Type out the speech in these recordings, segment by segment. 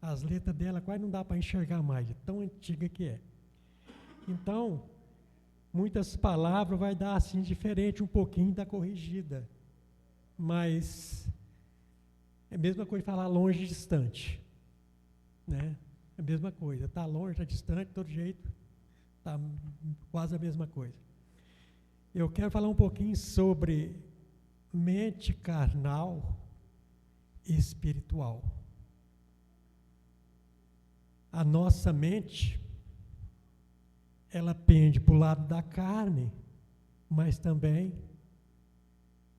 As letras dela quase não dá para enxergar mais, de tão antiga que é. Então, muitas palavras vai dar assim diferente, um pouquinho da corrigida. Mas é a mesma coisa falar longe e distante, né? É a mesma coisa, está longe, está distante, de todo jeito, está quase a mesma coisa. Eu quero falar um pouquinho sobre mente carnal e espiritual. A nossa mente, ela pende para o lado da carne, mas também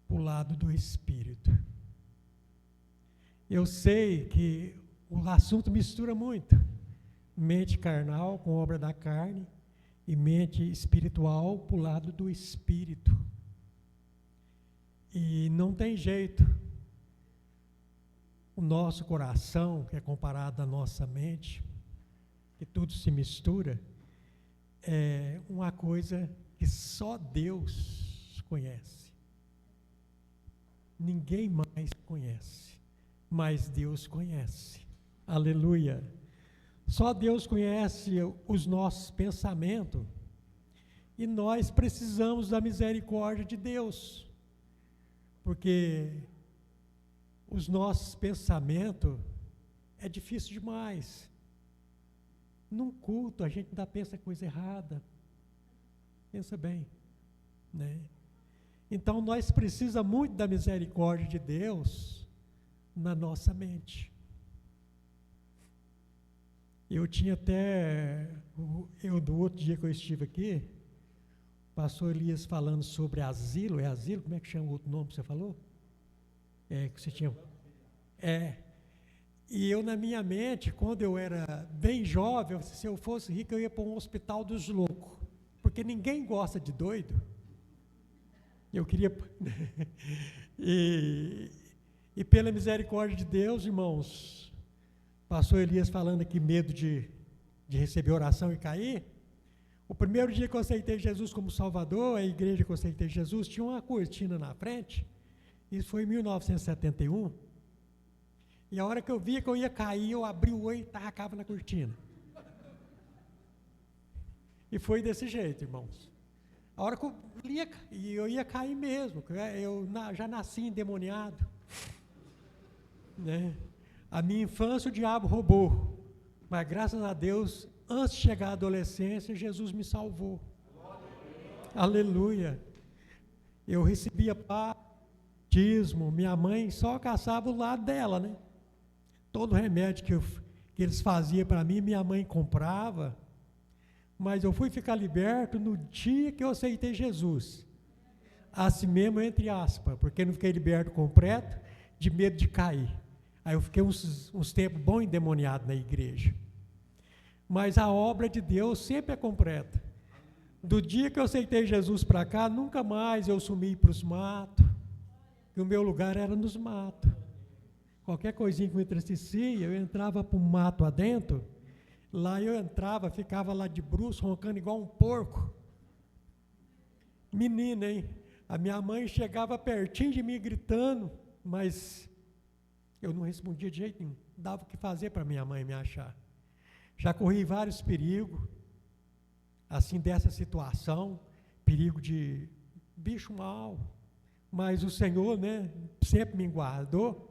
para o lado do espírito. Eu sei que o assunto mistura muito, mente carnal com obra da carne e mente espiritual para o lado do espírito. E não tem jeito. O nosso coração, que é comparado à nossa mente, que tudo se mistura, é uma coisa que só Deus conhece. Ninguém mais conhece, mas Deus conhece. Aleluia! Só Deus conhece os nossos pensamentos e nós precisamos da misericórdia de Deus, porque os nossos pensamentos é difícil demais. Num culto a gente ainda pensa coisa errada. Pensa bem, né? Então nós precisamos muito da misericórdia de Deus na nossa mente. Eu tinha até, do outro dia que eu estive aqui, o pastor Elias falando sobre asilo, é asilo? Como é que chama o outro nome que você falou? Que você tinha. E eu na minha mente, quando eu era bem jovem, se eu fosse rico, eu ia para um hospital dos loucos, porque ninguém gosta de doido. Eu queria. E pela misericórdia de Deus, irmãos, pastor Elias falando aqui, medo de receber oração e cair. O primeiro dia que eu aceitei Jesus como Salvador, a igreja que eu aceitei Jesus, tinha uma cortina na frente. Isso foi em 1971. E a hora que eu via que eu ia cair, eu abri o olho e tacava na cortina. E foi desse jeito, irmãos. A hora que eu ia cair mesmo, eu já nasci endemoniado, né? A minha infância o diabo roubou, mas graças a Deus, antes de chegar à adolescência, Jesus me salvou. Aleluia! Eu recebia batismo, minha mãe só caçava o lado dela, né? Todo remédio que eles faziam para mim, minha mãe comprava, mas eu fui ficar liberto no dia que eu aceitei Jesus. Assim mesmo, entre aspas, porque não fiquei liberto completo, de medo de cair. Aí eu fiquei uns tempos bom endemoniado na igreja. Mas a obra de Deus sempre é completa. Do dia que eu aceitei Jesus para cá, nunca mais eu sumi para os matos, que o meu lugar era nos matos. Qualquer coisinha que me entristecia, eu entrava para o mato adentro, lá eu entrava, ficava lá de bruços, roncando igual um porco. Menina, hein? A minha mãe chegava pertinho de mim gritando, mas eu não respondia de jeito nenhum, dava o que fazer para minha mãe me achar. Já corri vários perigos, assim, dessa situação, perigo de bicho mau, mas o Senhor, né, sempre me guardou.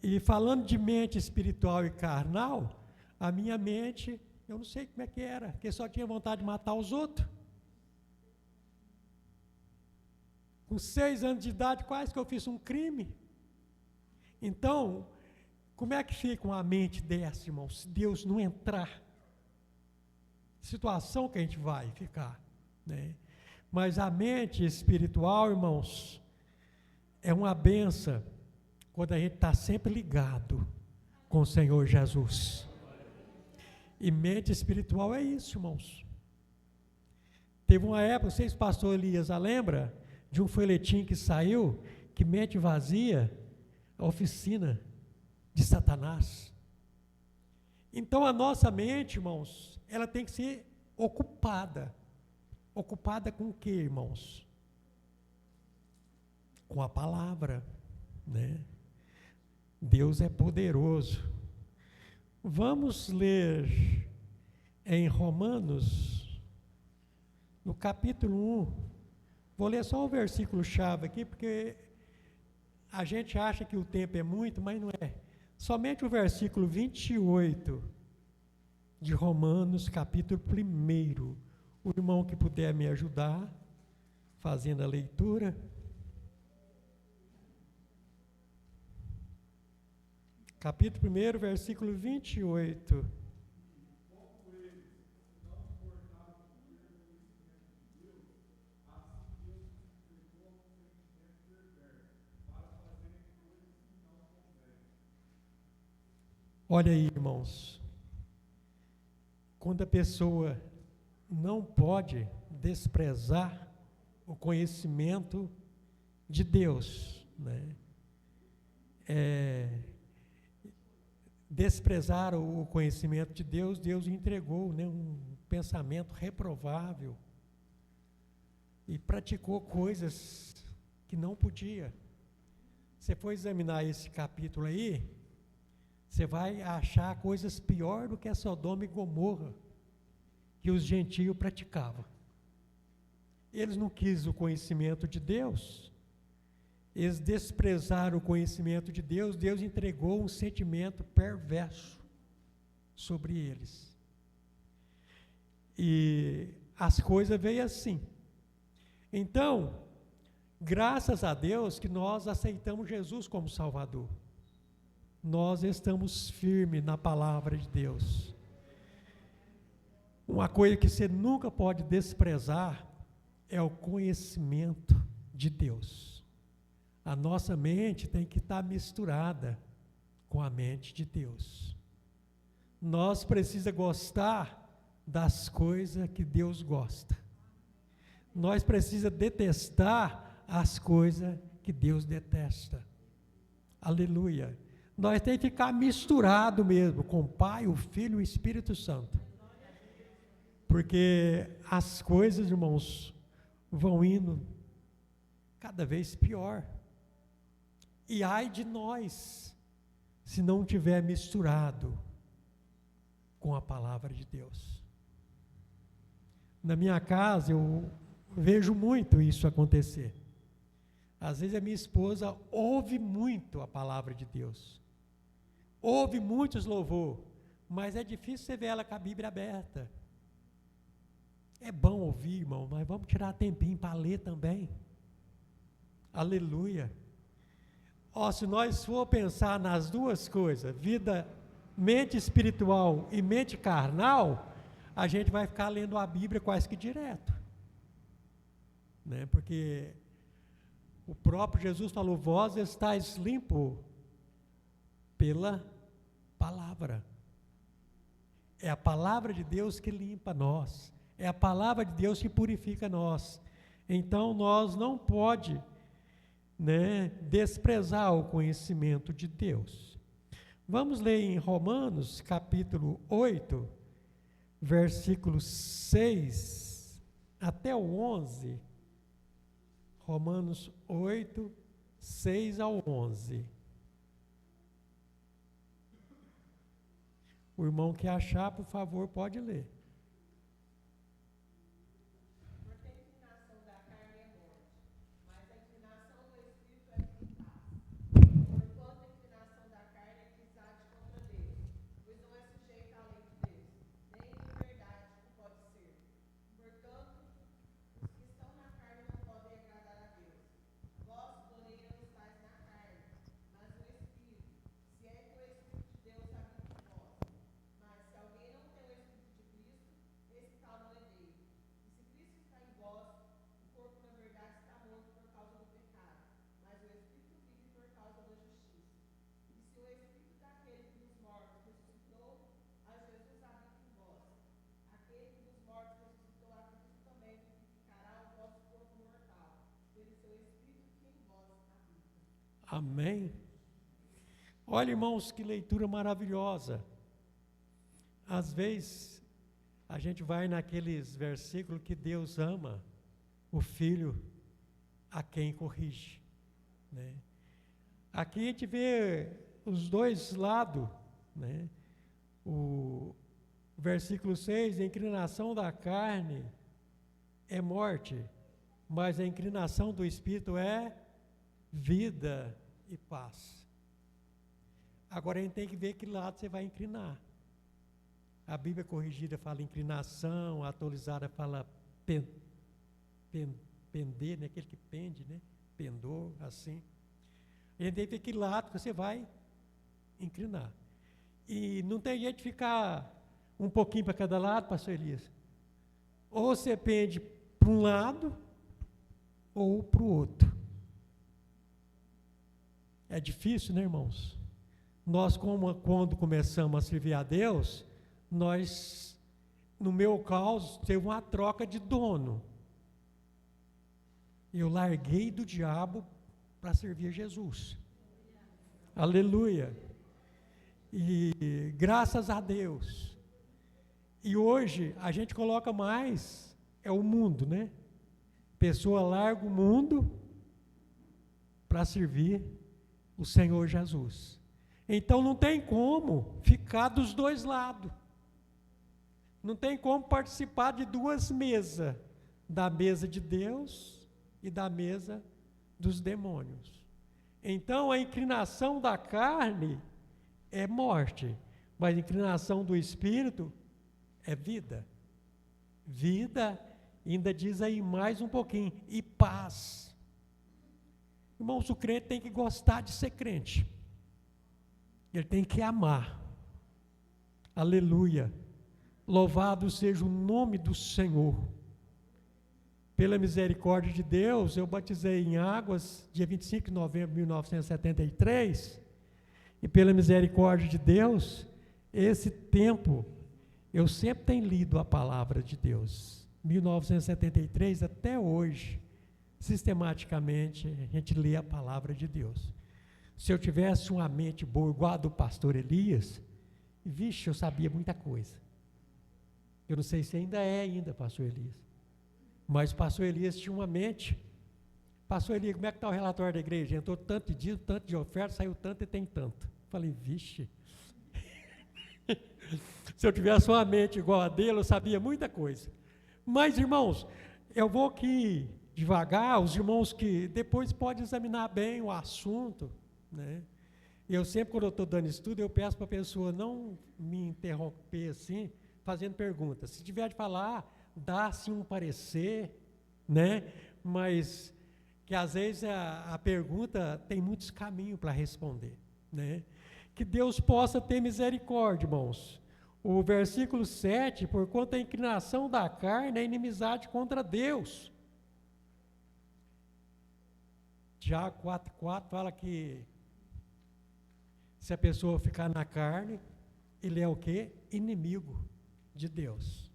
E falando de mente espiritual e carnal, a minha mente, eu não sei como é que era, porque só tinha vontade de matar os outros. Com 6 anos de idade, quase que eu fiz um crime. Então, como é que fica uma mente dessa, irmão, se Deus não entrar? Situação que a gente vai ficar, né? Mas a mente espiritual, irmãos, é uma benção quando a gente está sempre ligado com o Senhor Jesus. E mente espiritual é isso, irmãos. Teve uma época, vocês, pastor Elias, lembra de um folhetim que saiu, que mente vazia, a oficina de Satanás. Então a nossa mente, irmãos, ela tem que ser ocupada. Ocupada com o que, irmãos? Com a palavra, né? Deus é poderoso. Vamos ler em Romanos, no capítulo 1. Vou ler só o versículo-chave aqui, porque a gente acha que o tempo é muito, mas não é. Somente o versículo 28 de Romanos, capítulo 1. O irmão que puder me ajudar, fazendo a leitura. Capítulo 1, versículo 28. Olha aí, irmãos. Quando a pessoa não pode desprezar o conhecimento de Deus, né? Desprezar o conhecimento de Deus, Deus entregou, né, um pensamento reprovável e praticou coisas que não podia. Você for examinar esse capítulo aí, você vai achar coisas pior do que a Sodoma e Gomorra que os gentios praticavam. Eles não quis o conhecimento de Deus, eles desprezaram o conhecimento de Deus, Deus entregou um sentimento perverso sobre eles. E as coisas veio assim. Então, graças a Deus que nós aceitamos Jesus como Salvador. Nós estamos firmes na palavra de Deus. Uma coisa que você nunca pode desprezar é o conhecimento de Deus. A nossa mente tem que estar misturada com a mente de Deus. Nós precisamos gostar das coisas que Deus gosta. Nós precisamos detestar as coisas que Deus detesta. Aleluia. Nós temos que ficar misturado mesmo com o Pai, o Filho e o Espírito Santo. Porque as coisas, irmãos, vão indo cada vez pior. E ai de nós, se não tiver misturado com a palavra de Deus. Na minha casa, eu vejo muito isso acontecer. Às vezes a minha esposa ouve muito a palavra de Deus. Ouve muitos louvor, mas é difícil você ver ela com a Bíblia aberta. É bom ouvir, irmão, mas vamos tirar tempinho para ler também. Aleluia. Se nós for pensar nas duas coisas, mente espiritual e mente carnal, a gente vai ficar lendo a Bíblia quase que direto. Né? Porque o próprio Jesus falou, vós estáis limpo pela palavra. É a palavra de Deus que limpa nós. É a palavra de Deus que purifica nós. Então, nós não pode, desprezar o conhecimento de Deus. Vamos ler em Romanos, capítulo 8, versículos 6 até o 11. Romanos 8, 6 ao 11. O irmão que achar, por favor, pode ler. Amém? Olha, irmãos, que leitura maravilhosa. Às vezes, a gente vai naqueles versículos que Deus ama o filho a quem corrige. Aqui a gente vê os dois lados. O versículo 6, a inclinação da carne é morte, mas a inclinação do Espírito é vida e paz. Agora a gente tem que ver que lado você vai inclinar. A Bíblia corrigida fala inclinação, a atualizada fala pender, né? Aquele que pende, né? Pendor, assim. A gente tem que ver que lado que você vai inclinar. E não tem jeito de ficar um pouquinho para cada lado, pastor Elias. Ou você pende para um lado, ou para o outro. É difícil, né, irmãos? Nós, quando começamos a servir a Deus, nós, no meu caso, teve uma troca de dono. Eu larguei do diabo para servir Jesus. Aleluia. E graças a Deus. E hoje a gente coloca mais, é o mundo, né? Pessoa larga o mundo para servir o Senhor Jesus. Então não tem como ficar dos dois lados. Não tem como participar de duas mesas, da mesa de Deus e da mesa dos demônios. Então a inclinação da carne é morte, mas a inclinação do Espírito é vida. Vida, ainda diz aí mais um pouquinho, e paz. Irmãos, o crente tem que gostar de ser crente. Ele tem que amar. Aleluia. Louvado seja o nome do Senhor. Pela misericórdia de Deus, eu batizei em águas, dia 25 de novembro de 1973, e pela misericórdia de Deus, esse tempo, eu sempre tenho lido a palavra de Deus. 1973 até hoje, sistematicamente, a gente lê a palavra de Deus. Se eu tivesse uma mente boa, igual a do pastor Elias, vixe, eu sabia muita coisa. Eu não sei se ainda é pastor Elias. Mas o pastor Elias tinha uma mente. Pastor Elias, como é que está o relatório da igreja? Entrou tanto de dízimo, tanto de oferta, saiu tanto e tem tanto. Falei, vixe. Se eu tivesse uma mente igual a dele, eu sabia muita coisa. Mas, irmãos, eu vou aqui devagar, os irmãos que depois podem examinar bem o assunto, né? Eu sempre, quando eu estou dando estudo, eu peço para a pessoa não me interromper assim, fazendo perguntas. Se tiver de falar, dá-se um parecer, né? Mas que às vezes a pergunta tem muitos caminhos para responder, né? Que Deus possa ter misericórdia, irmãos. O versículo 7, porquanto a inclinação da carne é inimizade contra Deus. Tiago 4,4 fala que se a pessoa ficar na carne, ele é o quê? Inimigo de Deus.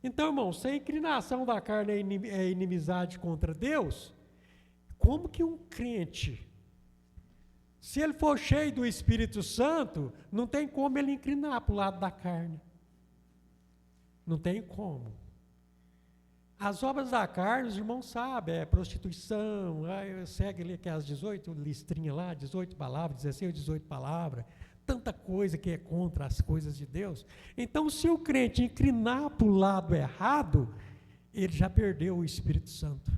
Então, irmão, se a inclinação da carne é inimizade contra Deus, como que um crente, se ele for cheio do Espírito Santo, não tem como ele inclinar para o lado da carne. Não tem como. As obras da carne, os irmãos sabem, é prostituição, segue ali aquelas 18 listrinhas lá, 18 palavras, 16 ou 18 palavras, tanta coisa que é contra as coisas de Deus. Então, se o crente inclinar para o lado errado, ele já perdeu o Espírito Santo.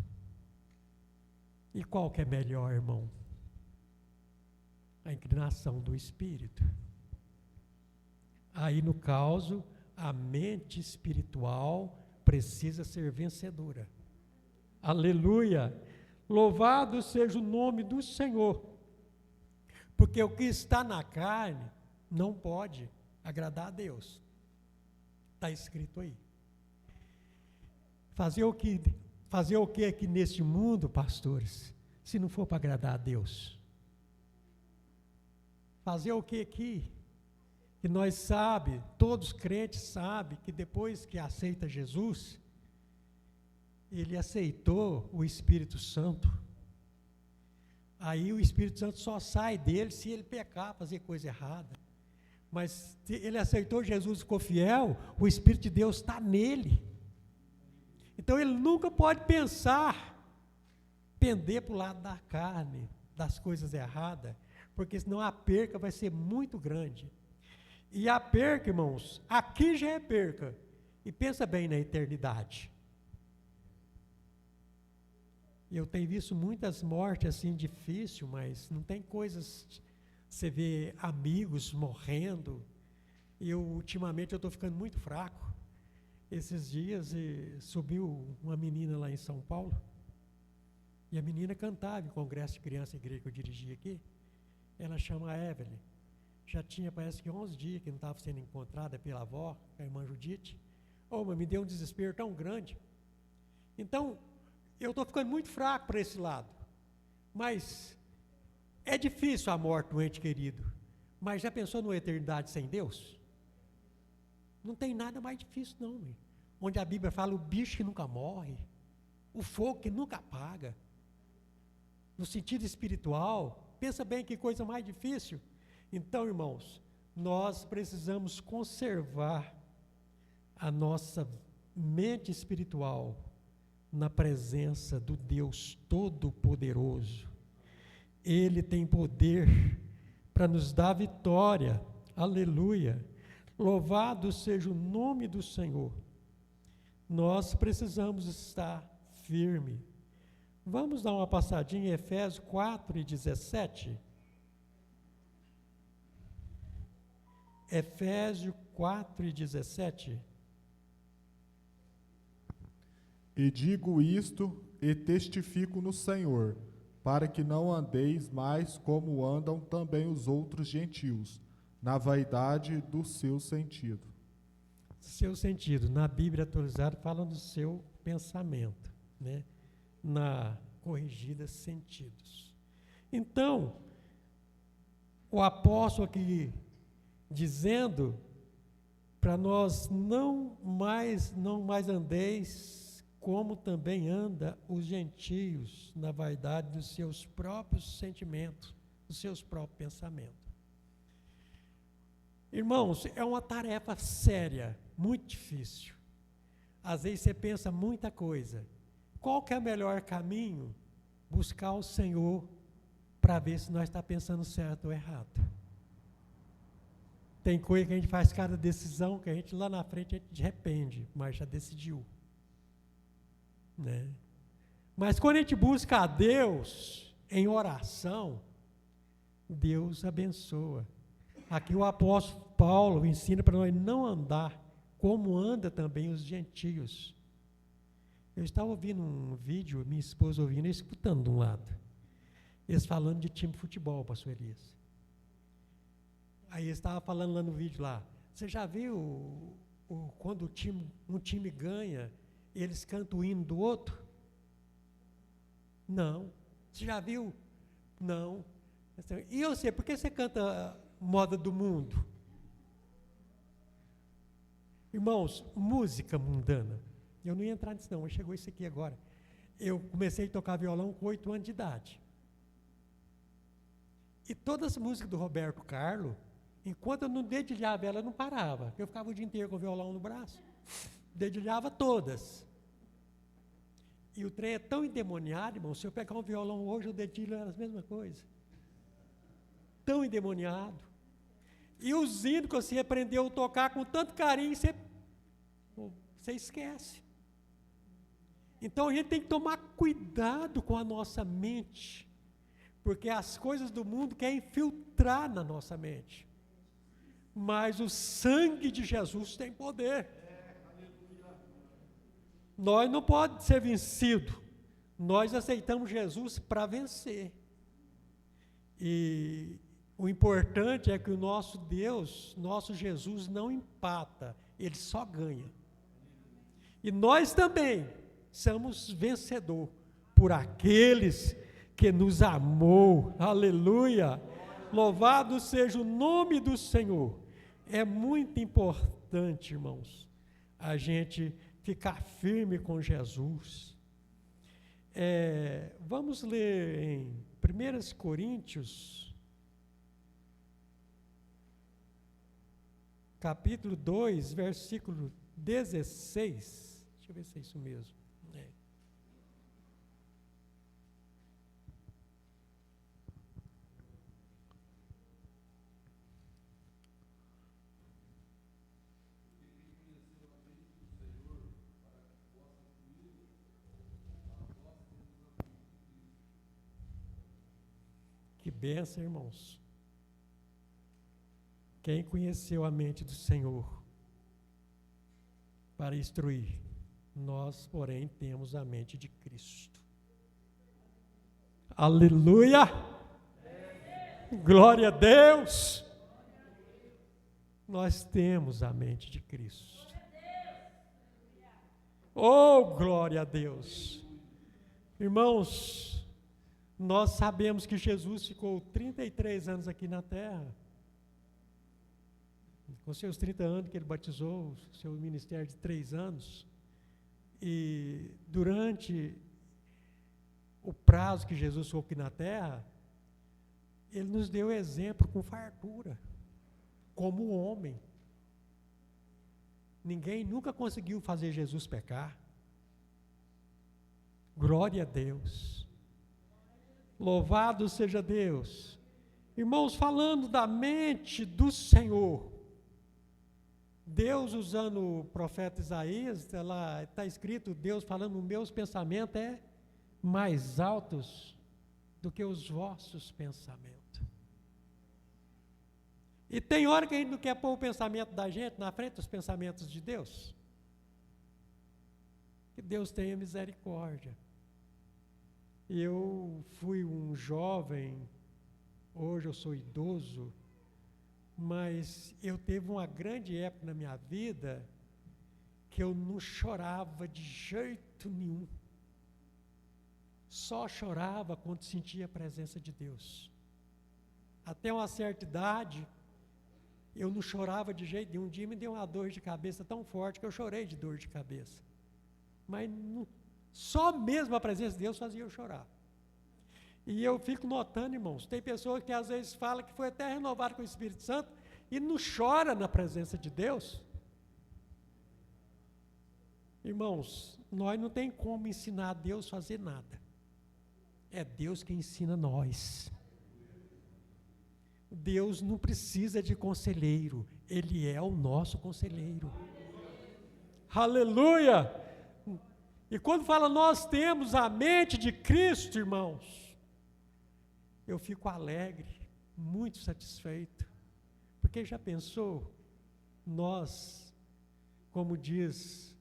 E qual que é melhor, irmão? A inclinação do Espírito. Aí, no caso, a mente espiritual precisa ser vencedora. Aleluia! Louvado seja o nome do Senhor. Porque o que está na carne não pode agradar a Deus. Está escrito aí. Fazer o que aqui neste mundo, pastores, se não for para agradar a Deus? Fazer o que aqui? Que nós sabemos, todos os crentes sabem, que depois que aceita Jesus, ele aceitou o Espírito Santo. Aí o Espírito Santo só sai dele se ele pecar, fazer coisa errada. Mas se ele aceitou Jesus e ficou fiel, o Espírito de Deus está nele. Então ele nunca pode pensar, pender para o lado da carne, das coisas erradas, porque senão a perca vai ser muito grande. E a perca, irmãos, aqui já é perca. E pensa bem na eternidade. Eu tenho visto muitas mortes assim difíceis, mas não tem coisas. Você vê amigos morrendo. Ultimamente eu estou ficando muito fraco. Esses dias subiu uma menina lá em São Paulo. E a menina cantava em congresso de criança e igreja que eu dirigia aqui. Ela chama Evelyn. Já tinha, parece que 11 dias que não estava sendo encontrada pela avó, a irmã Judite. Mas me deu um desespero tão grande. Então, eu estou ficando muito fraco para esse lado. Mas é difícil a morte do ente querido. Mas já pensou numa eternidade sem Deus? Não tem nada mais difícil, não. Onde a Bíblia fala o bicho que nunca morre, o fogo que nunca apaga. No sentido espiritual, pensa bem que coisa mais difícil. Então, irmãos, nós precisamos conservar a nossa mente espiritual na presença do Deus Todo-Poderoso. Ele tem poder para nos dar vitória. Aleluia. Louvado seja o nome do Senhor. Nós precisamos estar firme. Vamos dar uma passadinha em Efésios 4:17. Efésios 4:17. E digo isto e testifico no Senhor, para que não andeis mais como andam também os outros gentios, na vaidade do seu sentido. Seu sentido, na Bíblia atualizada fala do seu pensamento, né? Na corrigida sentidos. Então, o apóstolo aqui dizendo para nós não mais andeis como também anda os gentios na vaidade dos seus próprios sentimentos, dos seus próprios pensamentos. Irmãos, é uma tarefa séria, muito difícil. Às vezes você pensa muita coisa. Qual que é o melhor caminho? Buscar o Senhor para ver se nós estamos pensando certo ou errado. Tem coisa que a gente faz cada decisão que a gente lá na frente a gente arrepende, mas já decidiu. Né? Mas quando a gente busca a Deus em oração, Deus abençoa. Aqui o apóstolo Paulo ensina para nós não andar como anda também os gentios. Eu estava ouvindo um vídeo, minha esposa ouvindo e escutando de um lado. Eles falando de time de futebol, pastor Elias. Aí eles estavam falando lá no vídeo lá. Você já viu quando um time ganha, eles cantam o hino do outro? Não. Você já viu? Não. E você, por que você canta moda do mundo? Irmãos, música mundana. Eu não ia entrar nisso não, mas chegou isso aqui agora. Eu comecei a tocar violão com 8 anos de idade. E todas as músicas do Roberto Carlos, enquanto eu não dedilhava ela, eu não parava. Eu ficava o dia inteiro com o violão no braço. Dedilhava todas. E o trem é tão endemoniado, irmão, se eu pegar um violão hoje, eu dedilho as mesmas coisas. Tão endemoniado. E os hinos que você aprendeu a tocar com tanto carinho, você esquece. Então a gente tem que tomar cuidado com a nossa mente, porque as coisas do mundo querem infiltrar na nossa mente. Mas o sangue de Jesus tem poder. Nós não podemos ser vencidos. Nós aceitamos Jesus para vencer. E o importante é que o nosso Deus, nosso Jesus, não empata, ele só ganha. E nós também somos vencedor por aqueles que nos amou. Aleluia! Louvado seja o nome do Senhor. É muito importante, irmãos, a gente ficar firme com Jesus. Vamos ler em 1 Coríntios, capítulo 2, versículo 16. Deixa eu ver se é isso mesmo. bênção, irmãos. Quem conheceu a mente do Senhor para instruir? Nós, porém, temos a mente de Cristo. Aleluia! Glória a Deus! Nós temos a mente de Cristo. Oh, glória a Deus! Irmãos, nós sabemos que Jesus ficou 33 anos aqui na terra. Com seus 30 anos que ele batizou, seu ministério de 3 anos. E durante o prazo que Jesus ficou aqui na terra, ele nos deu exemplo com fartura, como homem. Ninguém nunca conseguiu fazer Jesus pecar. Glória a Deus. Louvado seja Deus. Irmãos, falando da mente do Senhor, Deus, usando o profeta Isaías, está escrito, Deus falando, os meus pensamentos mais altos do que os vossos pensamentos. E tem hora que a gente não quer pôr o pensamento da gente na frente dos pensamentos de Deus. Que Deus tenha misericórdia. Eu fui um jovem, hoje eu sou idoso, mas eu teve uma grande época na minha vida que eu não chorava de jeito nenhum. Só chorava quando sentia a presença de Deus. Até uma certa idade, eu não chorava de jeito nenhum. Um dia me deu uma dor de cabeça tão forte que eu chorei de dor de cabeça. Mas só mesmo a presença de Deus fazia eu chorar. E eu fico notando, irmãos, tem pessoas que às vezes falam que foi até renovado com o Espírito Santo e não chora na presença de Deus. Irmãos, nós não tem como ensinar a Deus a fazer nada. É Deus que ensina nós. Deus não precisa de conselheiro, Ele é o nosso conselheiro. Aleluia! E quando fala nós temos a mente de Cristo, irmãos, eu fico alegre, muito satisfeito, porque já pensou, nós, como diz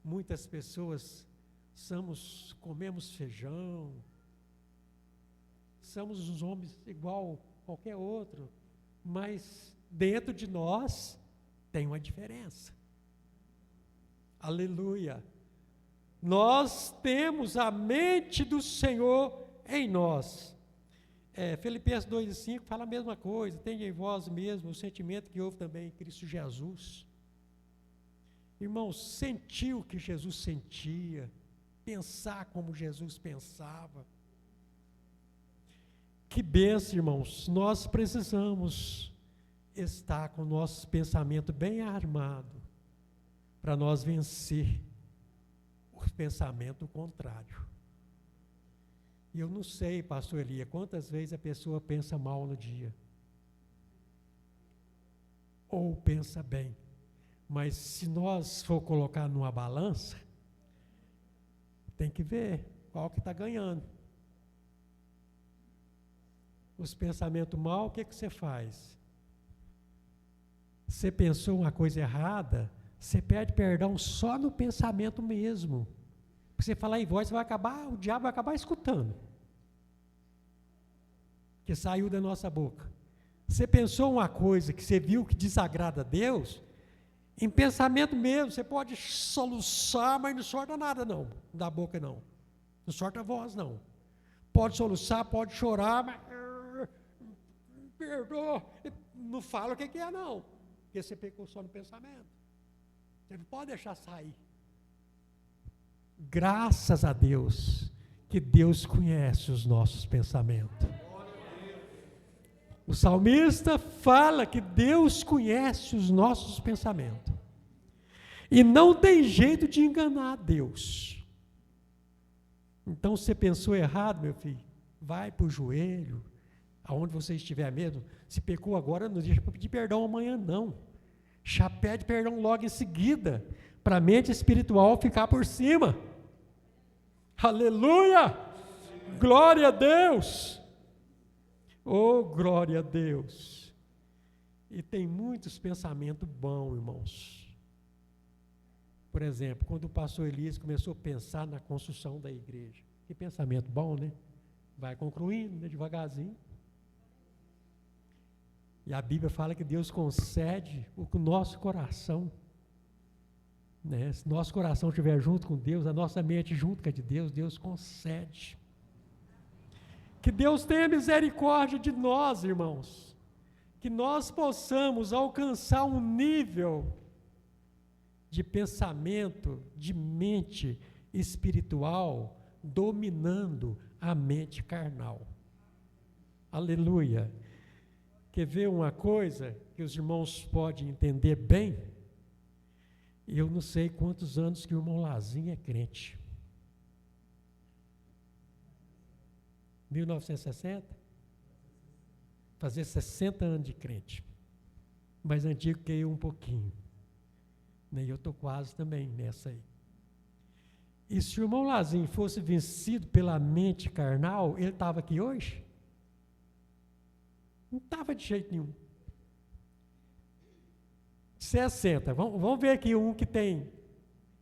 muitas pessoas, comemos feijão, somos uns homens igual qualquer outro, mas dentro de nós tem uma diferença. Aleluia! Nós temos a mente do Senhor em nós. Filipenses 2:5 fala a mesma coisa, tenha em vós mesmo o sentimento que houve também em Cristo Jesus. Irmãos, sentir o que Jesus sentia, pensar como Jesus pensava. Que bênção, irmãos, nós precisamos estar com o nosso pensamento bem armado, para nós vencer o pensamento contrário. E eu não sei, pastor Elia, quantas vezes a pessoa pensa mal no dia, ou pensa bem, mas se nós for colocar numa balança, tem que ver qual que está ganhando. Os pensamentos mal, o que você faz? Você pensou uma coisa errada, você pede perdão só no pensamento mesmo. Porque você falar em voz, o diabo vai acabar escutando. Que saiu da nossa boca. Você pensou uma coisa que você viu que desagrada a Deus, em pensamento mesmo, você pode soluçar, mas não sorta nada não, da boca não. Não sorta a voz não. Pode soluçar, pode chorar, mas perdoa, não fala o que é não, porque você pecou só no pensamento. Você não pode deixar sair. Graças a Deus, que Deus conhece os nossos pensamentos. O salmista fala que Deus conhece os nossos pensamentos. E não tem jeito de enganar a Deus. Então, se você pensou errado, meu filho, vai para o joelho, aonde você estiver mesmo. Se pecou agora, não deixa para pedir perdão amanhã, não. Já pede perdão logo em seguida, para a mente espiritual ficar por cima. Aleluia! Glória a Deus! Oh, glória a Deus! E tem muitos pensamentos bons, irmãos. Por exemplo, quando o pastor Elias começou a pensar na construção da igreja. Que pensamento bom, né? Vai concluindo, né, devagarzinho. E a Bíblia fala que Deus concede o nosso coração. Né? Se nosso coração estiver junto com Deus, a nossa mente junto com a de Deus, Deus concede. Que Deus tenha misericórdia de nós, irmãos. Que nós possamos alcançar um nível de pensamento, de mente espiritual, dominando a mente carnal. Aleluia! Quer ver uma coisa que os irmãos podem entender bem? Eu não sei quantos anos que o irmão Lazinho é crente. 1960? Fazer 60 anos de crente. Mais antigo que eu um pouquinho. E eu estou quase também nessa aí. E se o irmão Lazinho fosse vencido pela mente carnal, ele estava aqui hoje? Não estava de jeito nenhum. 60. Vamos ver aqui um que tem.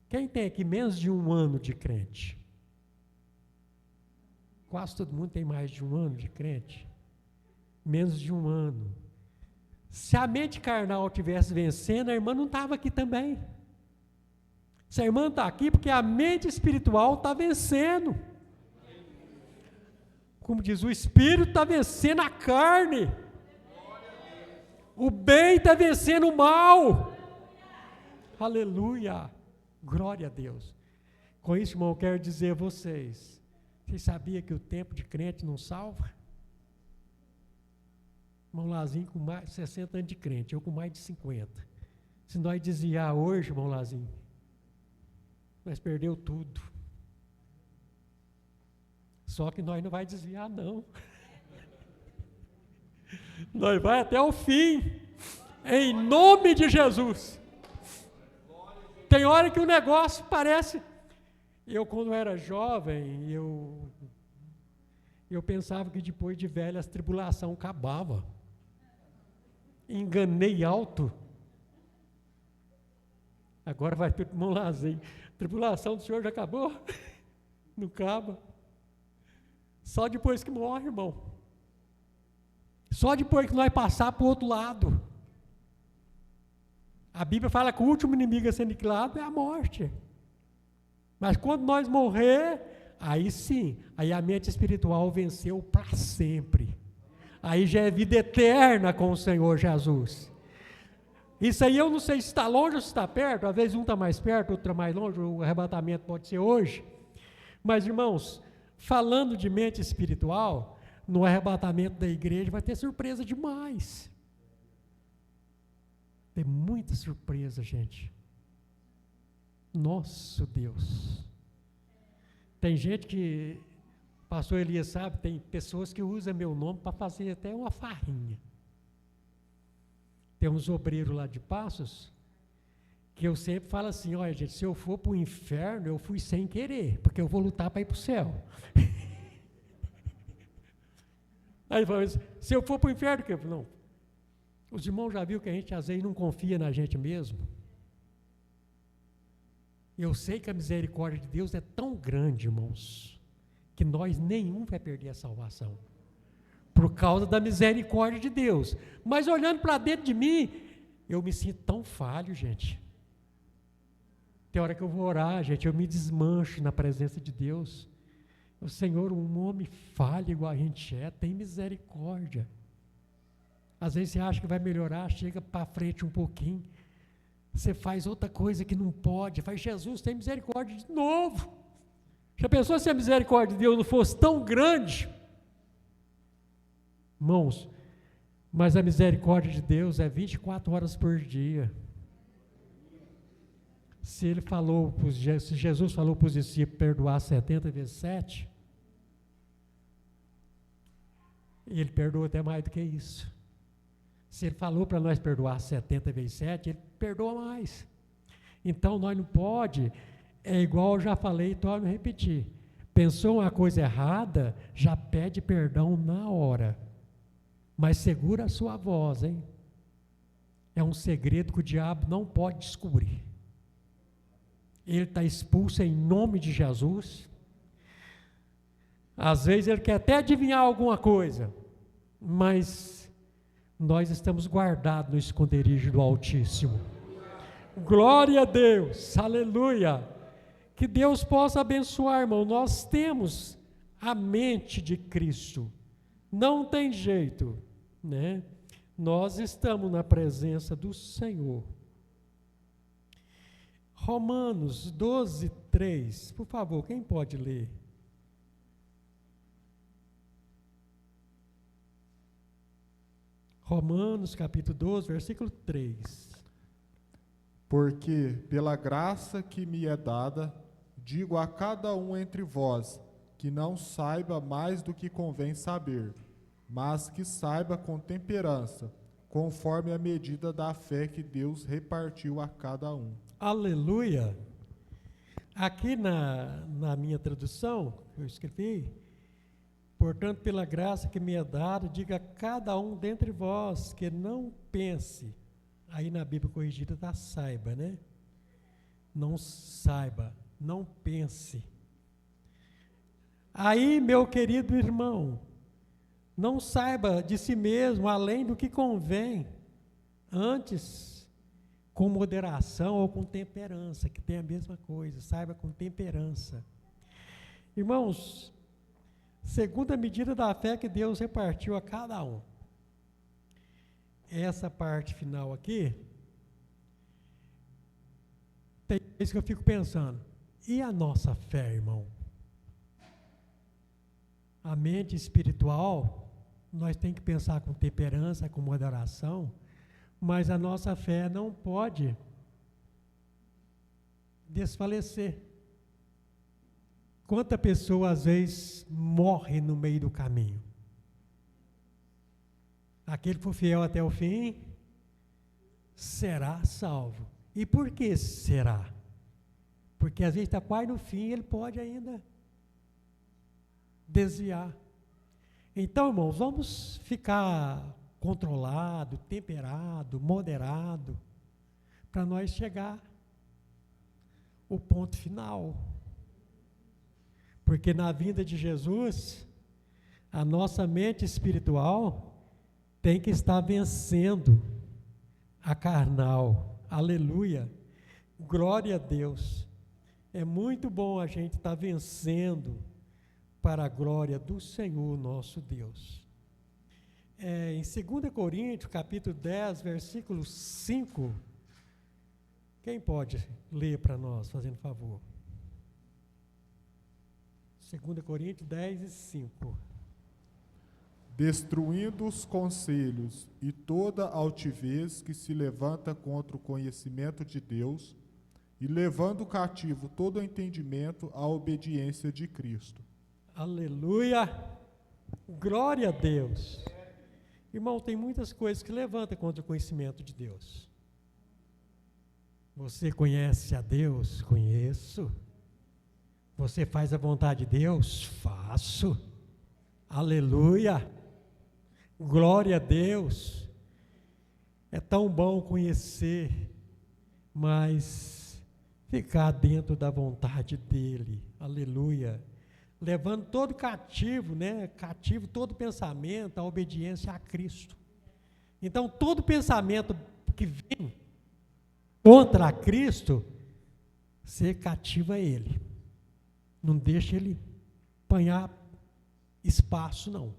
Quem tem aqui menos de um ano de crente? Quase todo mundo tem mais de um ano de crente. Menos de um ano. Se a mente carnal estivesse vencendo, a irmã não estava aqui também. Se a irmã está aqui, porque a mente espiritual está vencendo. Como diz, o espírito está vencendo a carne. O bem está vencendo o mal. Aleluia. Glória a Deus. Com isso, irmão, eu quero dizer a vocês sabiam que o tempo de crente não salva? Irmão Lazinho com mais de 60 anos de crente, eu com mais de 50. Se nós desviar hoje, irmão Lazinho, nós perdeu tudo. Só que nós não vai desviar, não. Nós vai até o fim, em nome de Jesus. Tem hora que o negócio parece... Eu, quando era jovem, eu pensava que depois de velho as tribulação acabava. Enganei alto. Agora vai tudo irmão Lazinho. Tribulação do Senhor já acabou? Não acaba. Só depois que morre, irmão. Só depois que nós passar para o outro lado. A Bíblia fala que o último inimigo a ser aniquilado é a morte. Mas quando nós morrer, aí sim, aí a mente espiritual venceu para sempre. Aí já é vida eterna com o Senhor Jesus. Isso aí eu não sei se está longe ou se está perto, às vezes um está mais perto, outro está mais longe, o arrebatamento pode ser hoje. Mas, irmãos, falando de mente espiritual, no arrebatamento da igreja vai ter surpresa demais. Tem muita surpresa, gente. Nosso Deus. Tem gente que, pastor Elias sabe, tem pessoas que usam meu nome para fazer até uma farrinha. Tem uns obreiros lá de Passos, que eu sempre falo assim, olha gente, se eu for para o inferno, eu fui sem querer, porque eu vou lutar para ir para o céu. Aí ele fala, se eu for para o inferno, que não. Os irmãos já viram que a gente às vezes não confia na gente mesmo. Eu sei que a misericórdia de Deus é tão grande, irmãos, que nós nenhum vai perder a salvação, por causa da misericórdia de Deus. Mas olhando para dentro de mim, eu me sinto tão falho, gente. Tem hora que eu vou orar, gente, eu me desmancho na presença de Deus. O Senhor, um homem falho igual a gente é, tem misericórdia. Às vezes você acha que vai melhorar, chega para frente um pouquinho, você faz outra coisa que não pode, faz Jesus, tem misericórdia de novo. Já pensou se a misericórdia de Deus não fosse tão grande? Irmãos, mas a misericórdia de Deus é 24 horas por dia. Se Jesus falou para os discípulos perdoar 70 vezes 7, ele perdoa até mais do que isso. Se ele falou para nós perdoar 70 vezes 7, ele perdoa mais. Então, nós não pode, é igual eu já falei e torno a repetir. Pensou uma coisa errada, já pede perdão na hora. Mas segura a sua voz, hein? É um segredo que o diabo não pode descobrir. Ele está expulso em nome de Jesus. Às vezes ele quer até adivinhar alguma coisa, mas nós estamos guardados no esconderijo do Altíssimo. Glória a Deus, aleluia. Que Deus possa abençoar, irmão. Nós temos a mente de Cristo. Não tem jeito, né? Nós estamos na presença do Senhor. Romanos 12, 3. Por favor, quem pode ler? Romanos capítulo 12, versículo 3. Porque, pela graça que me é dada, digo a cada um entre vós, que não saiba mais do que convém saber, mas que saiba com temperança, conforme a medida da fé que Deus repartiu a cada um. Aleluia! Aqui na minha tradução, eu escrevi, portanto, pela graça que me é dada, diga a cada um dentre vós que não pense. Aí na Bíblia corrigida está saiba, né? Não saiba, não pense. Aí, meu querido irmão, não saiba de si mesmo além do que convém, antes com moderação ou com temperança, que tem a mesma coisa, saiba com temperança. Irmãos, segundo a medida da fé que Deus repartiu a cada um. Essa parte final aqui, tem isso que eu fico pensando. E a nossa fé, irmão? A mente espiritual, nós temos que pensar com temperança, com moderação, mas a nossa fé não pode desfalecer. Quanta pessoa, às vezes, morre no meio do caminho? Aquele que for fiel até o fim, será salvo. E por que será? Porque às vezes está quase no fim, ele pode ainda desviar. Então, irmãos, vamos ficar controlado, temperado, moderado, para nós chegar ao ponto final. Porque na vinda de Jesus, a nossa mente espiritual tem que estar vencendo a carnal. Aleluia. Glória a Deus. É muito bom a gente estar vencendo para a glória do Senhor nosso Deus. Em 2 Coríntios, capítulo 10, versículo 5, quem pode ler para nós, fazendo favor? 2 Coríntios 10 e 5. Destruindo os conselhos e toda altivez que se levanta contra o conhecimento de Deus, e levando cativo todo o entendimento à obediência de Cristo. Aleluia! Glória a Deus! Irmão, tem muitas coisas que levantam contra o conhecimento de Deus. Você conhece a Deus? Conheço. Você faz a vontade de Deus? Faço. Aleluia! Glória a Deus! É tão bom conhecer, mas ficar dentro da vontade dEle. Aleluia! Levando todo cativo, né? Cativo todo pensamento, a obediência a Cristo. Então, todo pensamento que vem contra Cristo, você cativa Ele. Não deixa Ele apanhar espaço, não.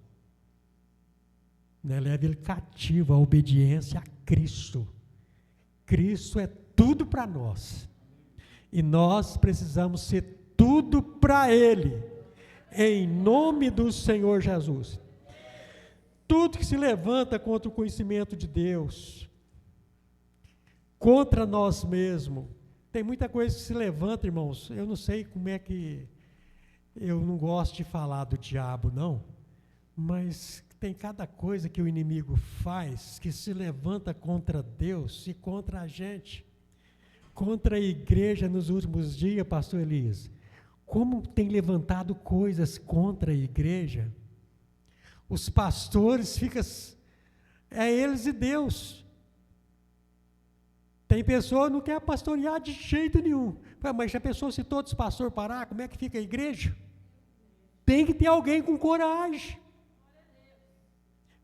Né? Leva Ele cativo, a obediência a Cristo. Cristo é tudo para nós. E nós precisamos ser tudo para Ele. Em nome do Senhor Jesus. Tudo que se levanta contra o conhecimento de Deus, contra nós mesmos, tem muita coisa que se levanta, irmãos. Eu não sei como é que, eu não gosto de falar do diabo, não, mas tem cada coisa que o inimigo faz, que se levanta contra Deus e contra a gente, contra a igreja nos últimos dias, pastor Elias. Como tem levantado coisas contra a igreja, os pastores ficam É eles e Deus. Tem pessoa que não quer pastorear de jeito nenhum. Mas já pensou se todos os pastores parar, como é que fica a igreja? Tem que ter alguém com coragem.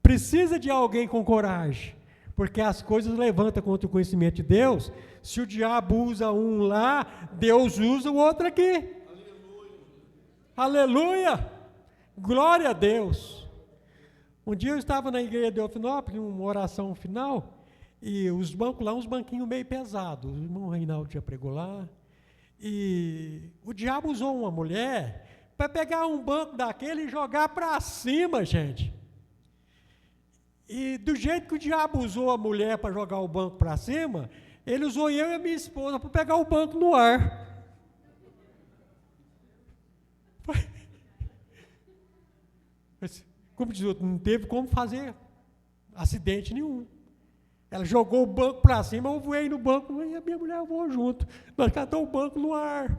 Precisa de alguém com coragem. Porque as coisas levantam contra o conhecimento de Deus. Se o diabo usa um lá, Deus usa o outro aqui. Aleluia! Glória a Deus! Um dia eu estava na igreja de Alfinópolis, uma oração final, e os bancos lá, uns banquinhos meio pesados. O irmão Reinaldo já pregou lá. E o diabo usou uma mulher para pegar um banco daquele e jogar para cima, gente. E do jeito que o diabo usou a mulher para jogar o banco para cima, ele usou eu e a minha esposa para pegar o banco no ar. Como diz o outro, não teve como fazer acidente nenhum. Ela jogou o banco para cima, eu voei no banco e a minha mulher voou junto. Nós catamos o banco no ar.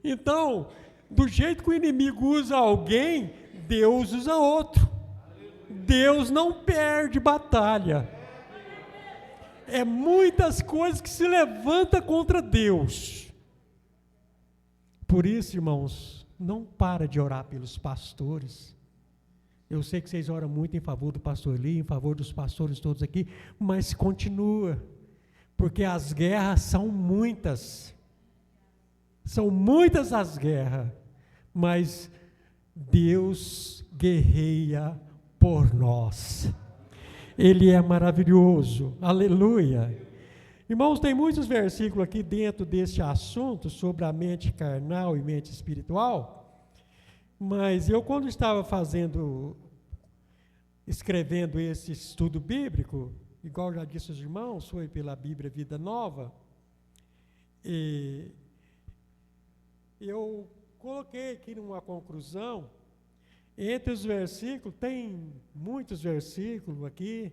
Então, do jeito que o inimigo usa alguém, Deus usa outro. Deus não perde batalha. É muitas coisas que se levantam contra Deus. Por isso, irmãos, não para de orar pelos pastores. Eu sei que vocês oram muito em favor do pastor Eli, em favor dos pastores todos aqui, mas continua, porque as guerras são muitas. São muitas as guerras, mas Deus guerreia por nós. Ele é maravilhoso, aleluia. Irmãos, tem muitos versículos aqui dentro deste assunto sobre a mente carnal e mente espiritual, mas eu quando estava escrevendo esse estudo bíblico, igual já disse os irmãos, foi pela Bíblia Vida Nova, e eu coloquei aqui numa conclusão. Entre os versículos, tem muitos versículos aqui,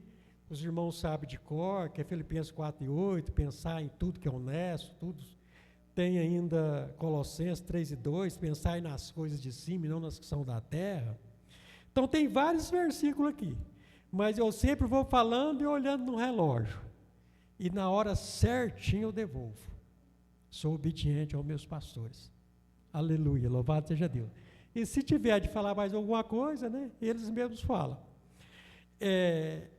os irmãos sabem de cor, que é Filipenses 4:8, pensar em tudo que é honesto, tudo. Tem ainda Colossenses 3:2, pensar nas coisas de cima e não nas que são da terra. Então tem vários versículos aqui, mas eu sempre vou falando e olhando no relógio, e na hora certinha eu devolvo. Sou obediente aos meus pastores. Aleluia, louvado seja Deus. E se tiver de falar mais alguma coisa, né, eles mesmos falam.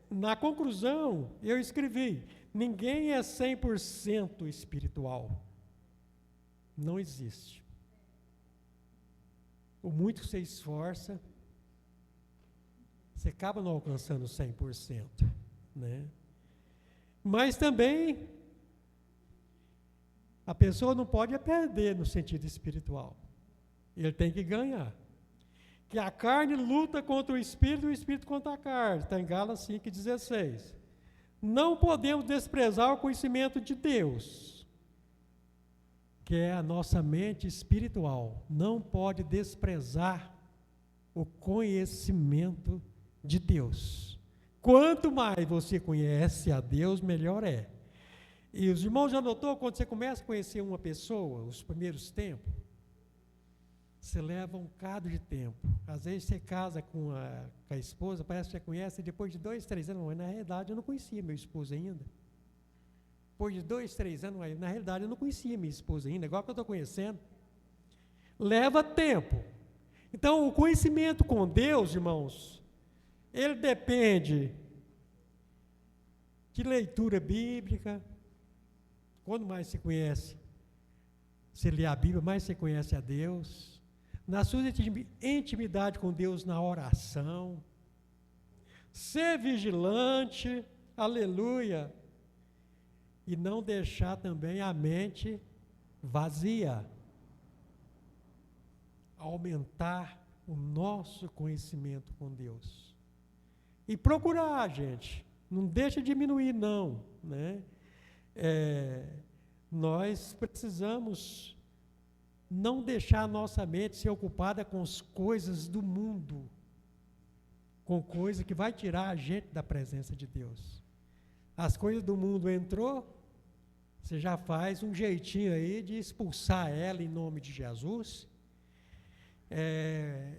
Na conclusão, eu escrevi, ninguém é 100% espiritual. Não existe. O muito que você esforça, você acaba não alcançando 100%. Né? Mas também, a pessoa não pode perder no sentido espiritual. Ele tem que ganhar. Que a carne luta contra o espírito contra a carne. Está em Gálatas 5:16. Não podemos desprezar o conhecimento de Deus, que é a nossa mente espiritual. Não pode desprezar o conhecimento de Deus. Quanto mais você conhece a Deus, melhor é. E os irmãos já notou, quando você começa a conhecer uma pessoa, os primeiros tempos, você leva um bocado de tempo. Às vezes você casa com a esposa, parece que você conhece, e depois de 2, 3 anos, mas na realidade eu não conhecia meu esposo ainda. Depois de 2, 3 anos, mas na realidade eu não conhecia minha esposa ainda, igual que eu estou conhecendo. Leva tempo. Então, o conhecimento com Deus, irmãos, ele depende de leitura bíblica. Quando mais você conhece, você lê a Bíblia, mais você conhece a Deus. Na sua intimidade com Deus na oração. Ser vigilante, aleluia. E não deixar também a mente vazia. Aumentar o nosso conhecimento com Deus. E procurar, gente. Não deixa diminuir, não. Né? Nós precisamos não deixar a nossa mente ser ocupada com as coisas do mundo, com coisa que vai tirar a gente da presença de Deus. As coisas do mundo entrou, você já faz um jeitinho aí de expulsar ela em nome de Jesus.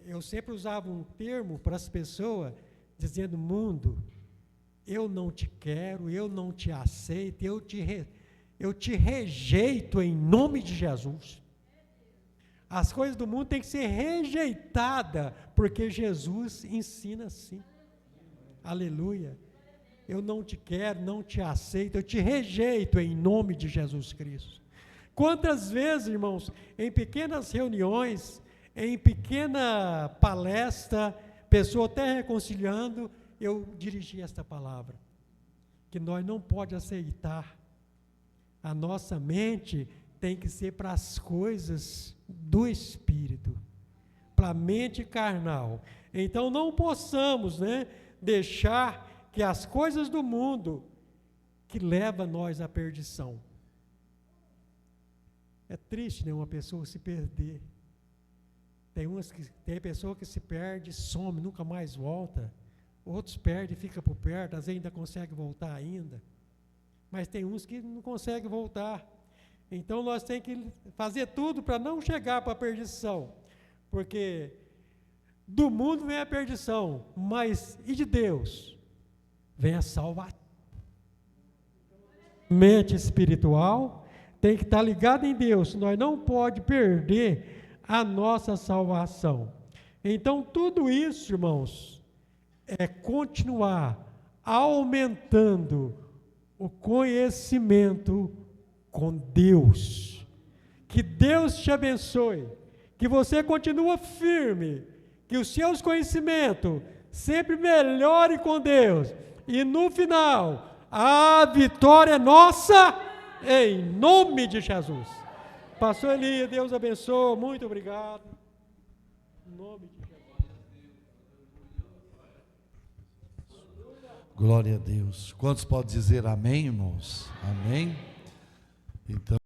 Eu sempre usava um termo para as pessoas, dizendo mundo, eu não te quero, eu não te aceito, eu te rejeito em nome de Jesus. As coisas do mundo têm que ser rejeitadas, porque Jesus ensina assim. Aleluia. Eu não te quero, não te aceito, eu te rejeito em nome de Jesus Cristo. Quantas vezes, irmãos, em pequenas reuniões, em pequena palestra, pessoa até reconciliando, eu dirigi esta palavra, que nós não podemos aceitar. A nossa mente tem que ser para as coisas do Espírito, para a mente carnal. Então não possamos, deixar que as coisas do mundo que levam nós à perdição. É triste, uma pessoa se perder. Tem pessoa que se perde, some, nunca mais volta. Outros perdem, fica por perto, às vezes ainda consegue voltar ainda. Mas tem uns que não conseguem voltar. Então nós temos que fazer tudo para não chegar para a perdição. Porque do mundo vem a perdição, mas e de Deus? Vem a salvação. Mente espiritual tem que estar ligada em Deus. Nós não podemos perder a nossa salvação. Então tudo isso, irmãos, é continuar aumentando o conhecimento com Deus. Que Deus te abençoe, que você continue firme, que os seus conhecimentos sempre melhore com Deus, e no final, a vitória é nossa, em nome de Jesus. Pastor Elias, Deus abençoe, muito obrigado. Em nome de Jesus. Glória a Deus. Quantos podem dizer amém, irmãos? Amém? Então